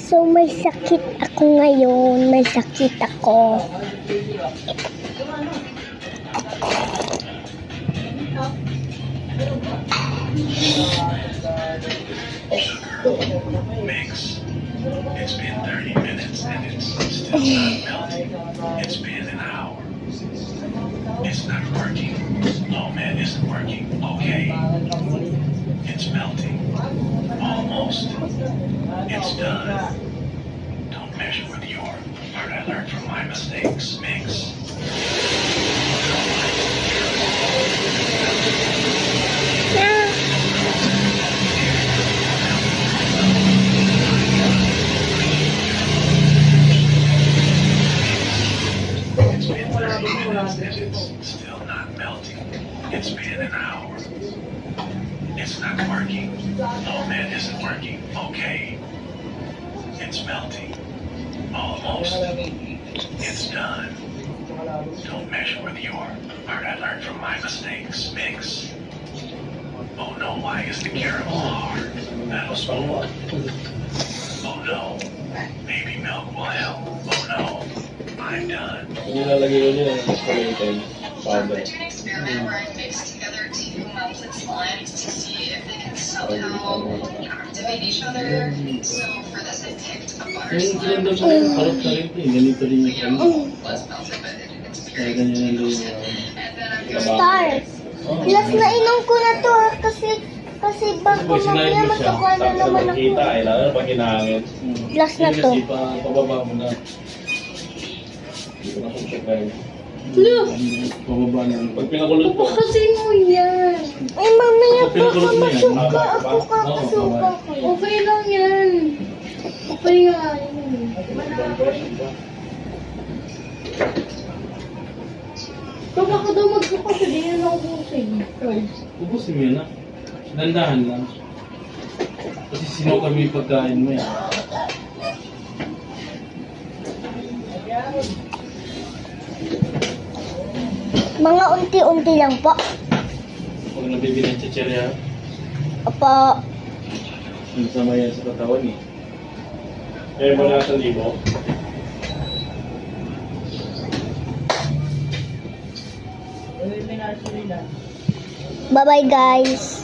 So, may sakit ako ngayon. May sakit ako. Mix. It's been 30 minutes and it's still not melting. It's been an hour. It's not working. Oh man, it's not working. Okay. It's melting. Almost. It's done. Don't measure with your heart. I learned from my mistakes. Mix. It's been 30 minutes and it's still not melting. It's been an hour. It's not working. Oh man, isn't working. Okay. It's melting. Almost. It's done. Don't measure with your heart. I learned from my mistakes. Mix. Oh no, why is the caramel hard? That'll spoil. Oh no. Maybe milk will help. Oh no. I'm done. Nilalagay ko niya ng spaghetti powder. Do an experiment where I mix together 2 melted slimes to see if they can somehow activate each other. So for this I picked a butter Yung slime, daw sa rin, parang sa rin, ganito rin yung you kanya. know, was melted, but it's Kaya very ganyan lang yung and then I'm going Stars. Last na inom ko na to kasi baka Pag sinayin mamaya mo siya, matukuha na tapos naman nakita, ako. lalo na pag hinangin. Last na to. Kasi pababa mo na. Hindi ko na kung check kayo. Pababa na. Pag pinakulot ko, Pupakasin mo yan. Ay, mamaya Pag pinakulot mo yan, kakapasuka haba ako, pa. Oo, kakapasuka ko. Okay lang yan. Okay nga yun. Kung ako daw magsukas, hindi na naubusin. ubusin mo yun na. Dandahan lang. Kasi sino kami yung pagkain mo yan. Mga unti-unti lang po. Pag nabibili ng chichirya, Opo. masama yan sa katawan eh. Kaya mo na 1,000. Bye-bye, guys.